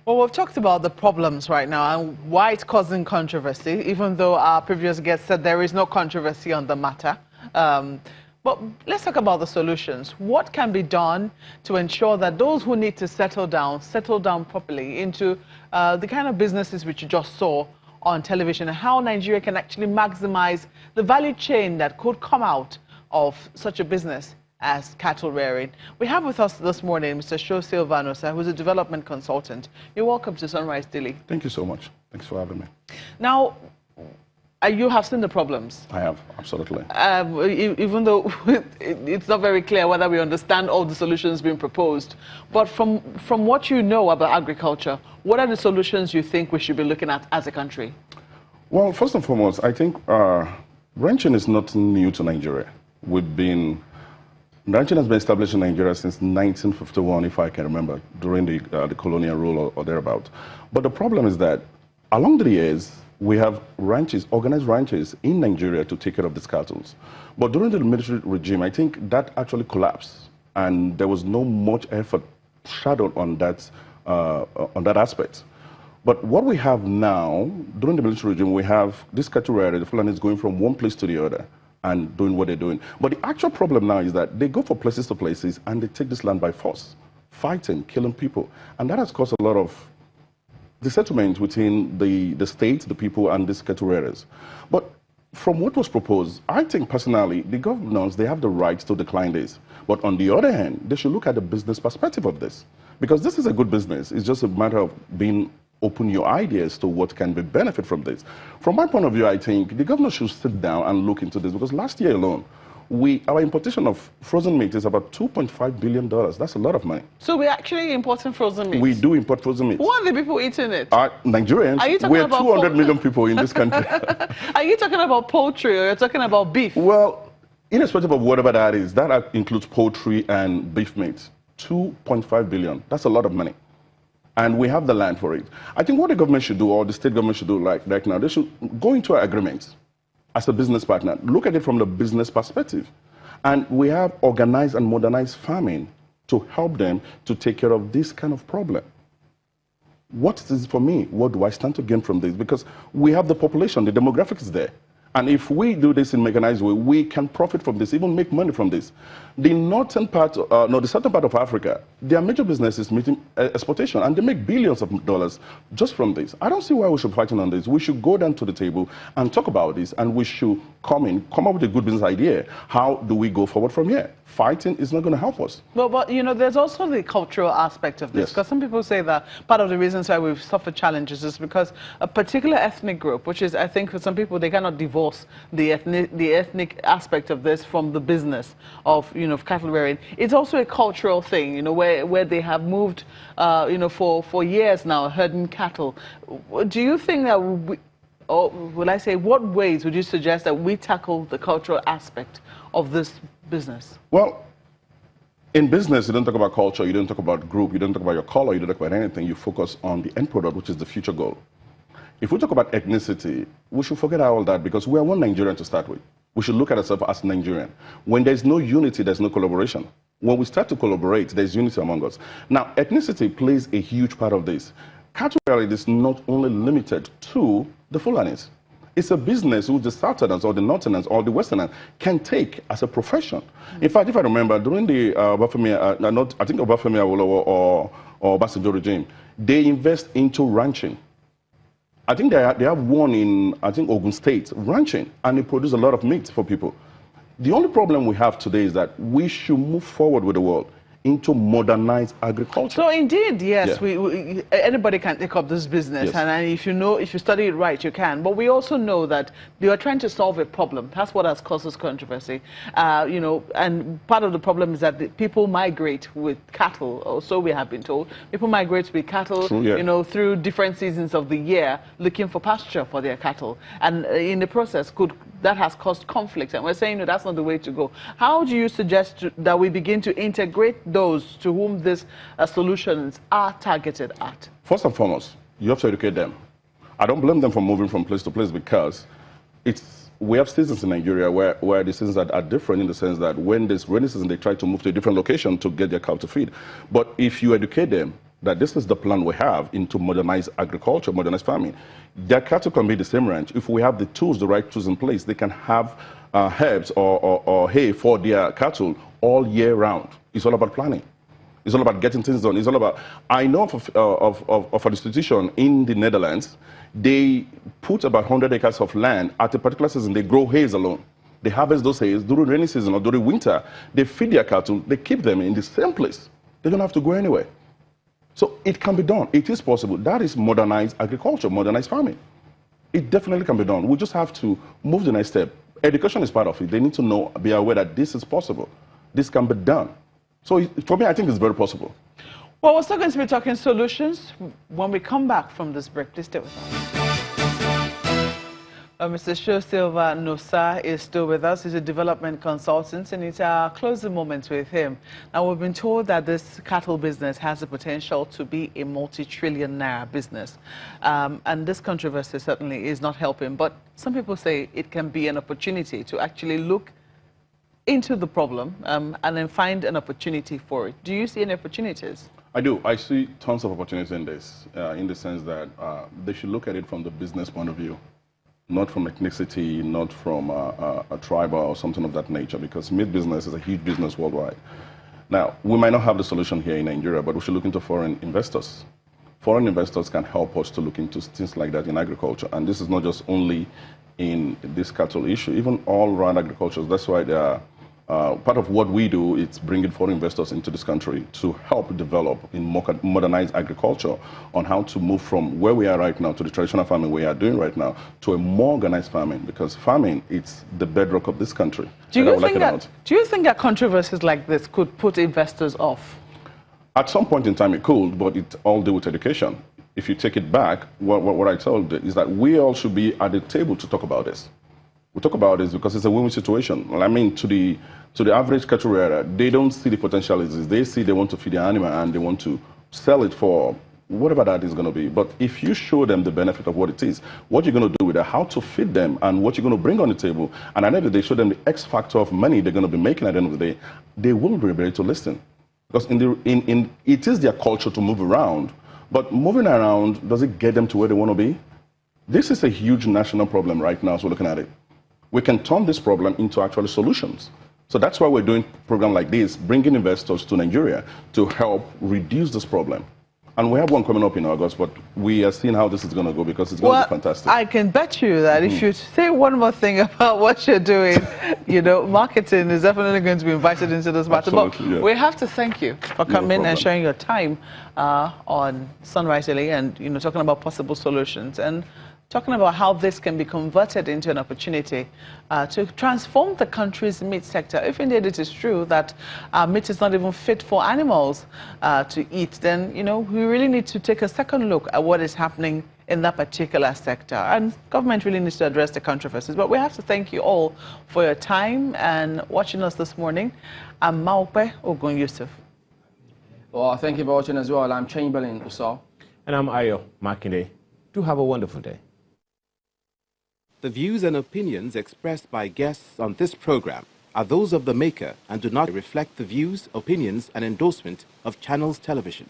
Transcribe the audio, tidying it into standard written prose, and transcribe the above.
Well, we've talked about the problems right now and why it's causing controversy, even though our previous guest said there is no controversy on the matter. But let's talk about the solutions. What can be done to ensure that those who need to settle down properly into the kind of businesses which you just saw on television, and how Nigeria can actually maximize the value chain that could come out of such a business as cattle rearing. We have with us this morning Mr. Sho-Silva, who's a development consultant. You're welcome to Sunrise Daily. Thank you so much. Thanks for having me. Now, you have seen the problems. I have, absolutely. Even though it's not very clear whether we understand all the solutions being proposed. But from what you know about agriculture, what are the solutions you think we should be looking at as a country? Well, first and foremost, I think ranching is not new to Nigeria. Ranching has been established in Nigeria since 1951, if I can remember, during the colonial rule or thereabout. But the problem is that along the years, we have ranches, organized ranches in Nigeria to take care of these cattle. But during the military regime, I think that actually collapsed, and there was no much effort shadowed on that aspect. But what we have now, during the military regime, we have this cattle rearing, the Fulanis going from one place to the other and doing what they're doing. But the actual problem now is that they go from places to places and they take this land by force, fighting, killing people. And that has caused a lot of dissettlement within the state, the people, and these cattle rearers. But from what was proposed, I think personally, the governors, they have the right to decline this. But on the other hand, they should look at the business perspective of this. Because this is a good business. It's just a matter of being open your ideas to what can be benefit from this. From my point of view, I think the governor should sit down and look into this, because last year alone, our importation of frozen meat is about $2.5 billion. That's a lot of money. So we're actually importing frozen meat? We do import frozen meat. Who are the people eating it? Nigerians. Are you talking we're about 200 million people in this country. Are you talking about poultry, or you're talking about beef? Well, irrespective of whatever that is, that includes poultry and beef meat. 2.5 billion. That's a lot of money. And we have the land for it. I think what the government should do, or the state government should do right now, they should go into an agreement as a business partner. Look at it from the business perspective. And we have organized and modernized farming to help them to take care of this kind of problem. What is this for me? What do I stand to gain from this? Because we have the population, the demographics is there. And if we do this in mechanized way, we can profit from this, even make money from this. The northern part, the southern part of Africa, their major business is exportation, and they make billions of dollars just from this. I don't see why we should be fighting on this. We should go down to the table and talk about this, and we should come up with a good business idea. How do we go forward from here? Fighting is not going to help us. Well, but you know, there's also the cultural aspect of this, because some people say that part of the reasons why we've suffered challenges is because a particular ethnic group, which is, I think, for some people, they cannot divorce the ethnic aspect of this from the business of, you know, cattle rearing. It's also a cultural thing, you know, where they have moved, you know, for years now, herding cattle. Do you think that or will I say, what ways would you suggest that we tackle the cultural aspect of this business? Well, in business, you don't talk about culture, you don't talk about group, you don't talk about your color, you don't talk about anything. You focus on the end product, which is the future goal. If we talk about ethnicity, we should forget all that, because we are one Nigerian to start with. We should look at ourselves as Nigerian. When there's no unity, there's no collaboration. When we start to collaborate, there's unity among us. Now, ethnicity plays a huge part of this. Cattle rearing is not only limited to the Fulanis. It's a business which the Southerners or the Northerners or the Westerners can take as a profession. In fact, if I remember, during the I think Obafemi Awolowo or Obasanjo regime, they invest into ranching. I think they have one in, I think, Ogun State, ranching, and they produce a lot of meat for people. The only problem we have today is that we should move forward with the world into modernized agriculture. So indeed, yes, anybody can take up this business, and if you study it right, you can. But we also know that they are trying to solve a problem. That's what has caused this controversy. You know, and part of the problem is that the people migrate with cattle, or so we have been told. People migrate with cattle, you know, through different seasons of the year, looking for pasture for their cattle, and in the process, that has caused conflict. And we're saying, no, that's not the way to go. How do you suggest that we begin to integrate those to whom these solutions are targeted at? First and foremost, you have to educate them. I don't blame them for moving from place to place, because we have seasons in Nigeria where the seasons are different, in the sense that when there's rainy season, they try to move to a different location to get their cow to feed. But if you educate them, that this is the plan we have to modernize agriculture, modernize farming. Their cattle can be the same ranch. If we have the tools, the right tools in place, they can have herbs or hay for their cattle all year round. It's all about planning. It's all about getting things done. It's all about, I know of an institution in the Netherlands, they put about 100 acres of land at a particular season. They grow hays alone. They harvest those hays during rainy season or during winter. They feed their cattle. They keep them in the same place. They don't have to go anywhere. So it can be done. It is possible. That is modernized agriculture, modernized farming. It definitely can be done. We just have to move the next step. Education is part of it. They need to know, be aware that this is possible. This can be done. So for me, I think it's very possible. Well, we're still going to be talking solutions when we come back from this break. Please stay with us. Mr. Sho-Silva Nosa is still with us. He's a development consultant, and it's our closing moments with him. Now, we've been told that this cattle business has the potential to be a multi-trillion naira business. And this controversy certainly is not helping. But some people say it can be an opportunity to actually look into the problem and then find an opportunity for it. Do you see any opportunities? I do. I see tons of opportunities in this, in the sense that they should look at it from the business point of view. Not from ethnicity, not from a tribe or something of that nature, because meat business is a huge business worldwide. Now, we might not have the solution here in Nigeria, but we should look into foreign investors. Foreign investors can help us to look into things like that in agriculture. And this is not just only in this cattle issue, even all around agriculture. That's why they are, part of what we do is bringing foreign investors into this country to help develop in modernized agriculture on how to move from where we are right now to the traditional farming we are doing right now to a more organized farming, because farming is the bedrock of this country. Do you think that controversies like this could put investors off? At some point in time it could, but it all deals with education. If you take it back, what I told is that we all should be at the table to talk about this. We talk about this because it's a win-win situation. I mean, to the average cattle rearer, they don't see the potential it is. They see they want to feed the animal and they want to sell it for whatever that is going to be. But if you show them the benefit of what it is, what you're going to do with it, how to feed them, and what you're going to bring on the table, and at the end of the day, show them the X factor of money they're going to be making at the end of the day, they will be ready to listen. Because it is their culture to move around, but moving around, does it get them to where they want to be? This is a huge national problem right now as we're looking at it. We can turn this problem into actual solutions. So that's why we're doing a program like this, bringing investors to Nigeria to help reduce this problem. And we have one coming up in August, but we are seeing how this is going to go, because it's going to be fantastic. I can bet you that if you say one more thing about what you're doing, you know, marketing is definitely going to be invited into this matter. But we have to thank you for coming and sharing your time on Sunrise Daily and, you know, talking about possible solutions and talking about how this can be converted into an opportunity to transform the country's meat sector. If indeed it is true that meat is not even fit for animals to eat, then, you know, we really need to take a second look at what is happening in that particular sector. And government really needs to address the controversies. But we have to thank you all for your time and watching us this morning. I'm Maupe Ogun Yusuf. Well, thank you for watching as well. I'm Chamberlain Usal. And I'm Ayo Makinde. Do have a wonderful day. The views and opinions expressed by guests on this program are those of the maker and do not reflect the views, opinions, and endorsement of Channels Television.